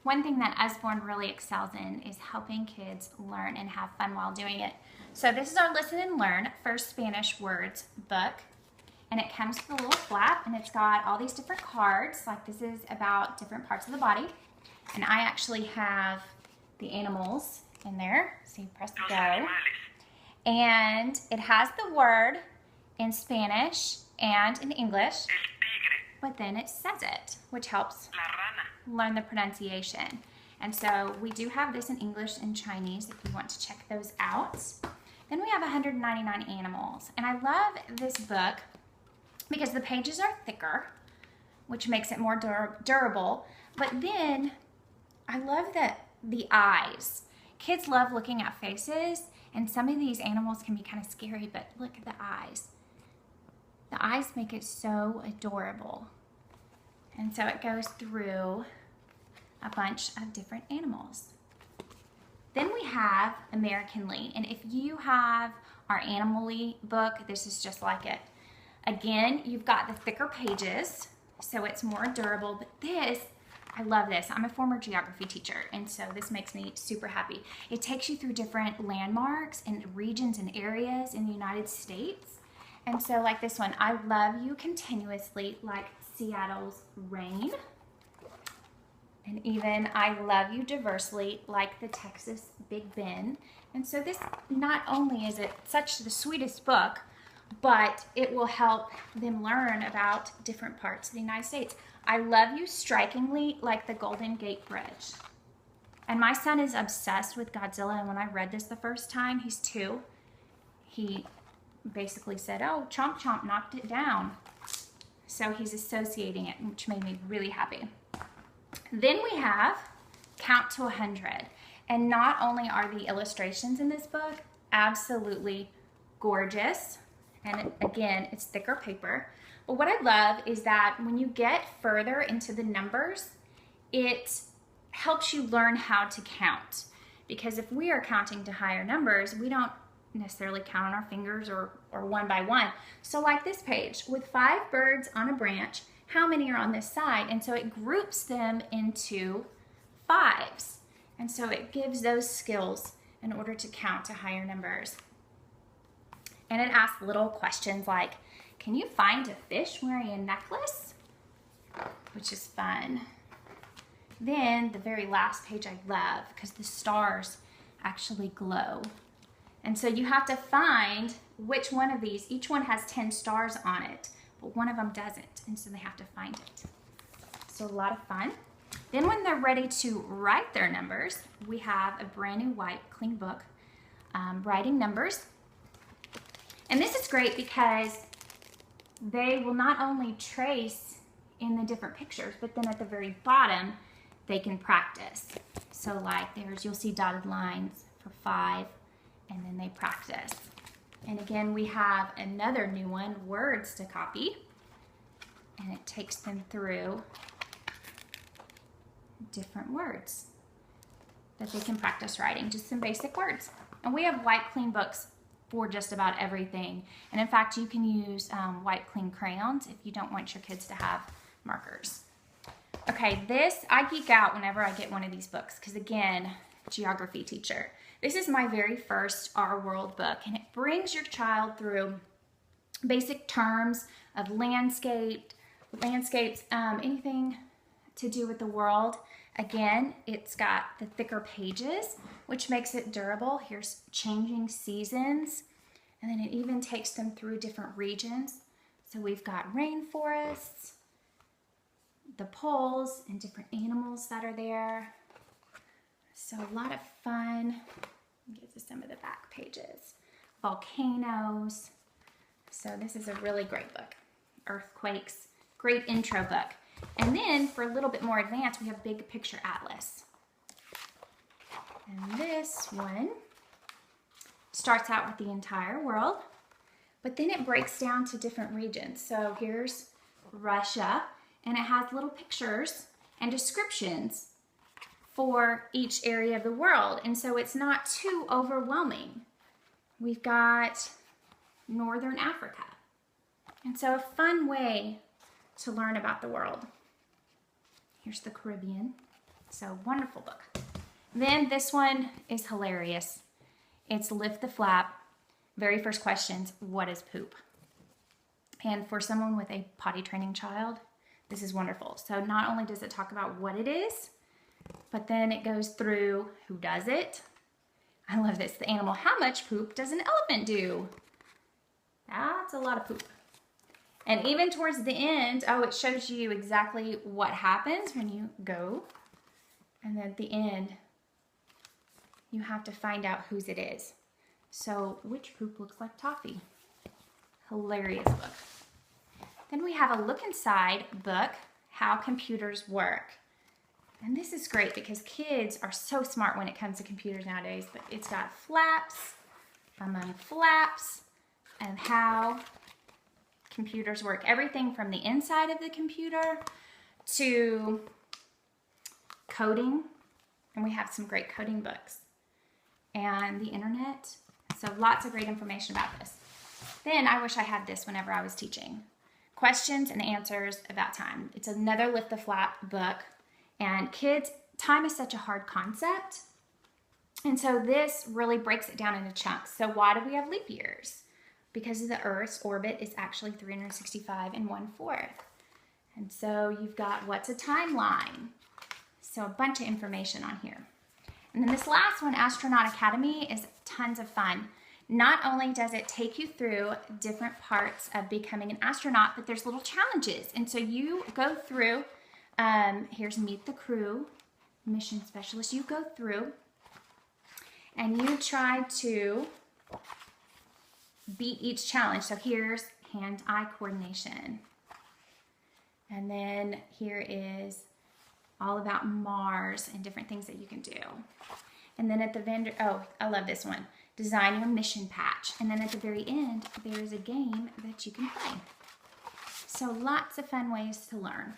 one thing that Usborne really excels in is helping kids learn and have fun while doing it. So this is our Listen and Learn First Spanish Words book. And it comes with a little flap, and it's got all these different cards. Like this is about different parts of the body. And I actually have the animals in there. So you press go. And it has the word in Spanish and in English. But then it says it, which helps learn the pronunciation. And so we do have this in English and Chinese if you want to check those out. Then we have 199 animals. And I love this book because the pages are thicker, which makes it more durable. But then I love the eyes. Kids love looking at faces, and some of these animals can be kind of scary, but look at the eyes. The eyes make it so adorable. And so it goes through a bunch of different animals. Then we have Americanly, and if you have our Animally book, this is just like it. Again, you've got the thicker pages, so it's more durable, but this, I love this. I'm a former geography teacher, and so this makes me super happy. It takes you through different landmarks and regions and areas in the United States. And so like this one, I love you continuously, like Seattle's rain. And even I love you diversely, like the Texas Big Bend. And so this, not only is it such the sweetest book, but it will help them learn about different parts of the United States. I love you strikingly, like the Golden Gate Bridge. And my son is obsessed with Godzilla, and when I read this the first time, he's 2, he basically said, oh, Chomp Chomp knocked it down. So he's associating it, which made me really happy. Then we have Count to 100. And not only are the illustrations in this book absolutely gorgeous, and again, it's thicker paper, but what I love is that when you get further into the numbers, it helps you learn how to count. Because if we are counting to higher numbers, we don't necessarily count on our fingers or one by one. So like this page, with 5 birds on a branch, how many are on this side? And so it groups them into 5s. And so it gives those skills in order to count to higher numbers. And it asks little questions like, can you find a fish wearing a necklace? Which is fun. Then the very last page I love because the stars actually glow. And so you have to find which one of these, each one has 10 stars on it, but one of them doesn't, and so they have to find it. So a lot of fun. Then when they're ready to write their numbers, we have a brand new white, clean book, writing numbers. And this is great because they will not only trace in the different pictures, but then at the very bottom, they can practice. So like you'll see dotted lines for 5, and then they practice. And again, we have another new one, words to copy, and it takes them through different words that they can practice writing, just some basic words. And we have white clean books for just about everything. And in fact, you can use white clean crayons if you don't want your kids to have markers. Okay, I geek out whenever I get one of these books because again, geography teacher. This is my very first Our World book, and it brings your child through basic terms of landscapes, anything to do with the world. Again, it's got the thicker pages, which makes it durable. Here's changing seasons, and then it even takes them through different regions. So we've got rainforests, the poles, and different animals that are there. So a lot of fun. Get to some of the back pages. Volcanoes. So this is a really great book. Earthquakes. Great intro book. And then for a little bit more advanced, we have Big Picture Atlas. And this one starts out with the entire world, but then it breaks down to different regions. So here's Russia, and it has little pictures and descriptions for each area of the world. And so it's not too overwhelming. We've got Northern Africa. And so a fun way to learn about the world. Here's the Caribbean. So wonderful book. Then this one is hilarious. It's Lift the Flap. Very first questions, what is poop? And for someone with a potty training child, this is wonderful. So not only does it talk about what it is, but then it goes through who does it. I love this. The animal, how much poop does an elephant do? That's a lot of poop. And even towards the end, oh, it shows you exactly what happens when you go. And then at the end, you have to find out whose it is. So which poop looks like toffee? Hilarious book. Then we have a look inside book, How Computers Work. And this is great because kids are so smart when it comes to computers nowadays, but it's got flaps among flaps and how computers work. Everything from the inside of the computer to coding. And we have some great coding books and the internet. So lots of great information about this. Then I wish I had this whenever I was teaching. Questions and answers about time. It's another Lift the Flap book. And kids, time is such a hard concept. And so this really breaks it down into chunks. So why do we have leap years? Because of the Earth's orbit is actually 365 1/4. And so you've got what's a timeline. So a bunch of information on here. And then this last one, Astronaut Academy, is tons of fun. Not only does it take you through different parts of becoming an astronaut, but there's little challenges. And so you go through, here's Meet the Crew, Mission Specialist. You go through and you try to beat each challenge. So here's hand-eye coordination. And then here is all about Mars and different things that you can do. And then at the vendor, oh, I love this one. Design your mission patch. And then at the very end, there is a game that you can play. So lots of fun ways to learn.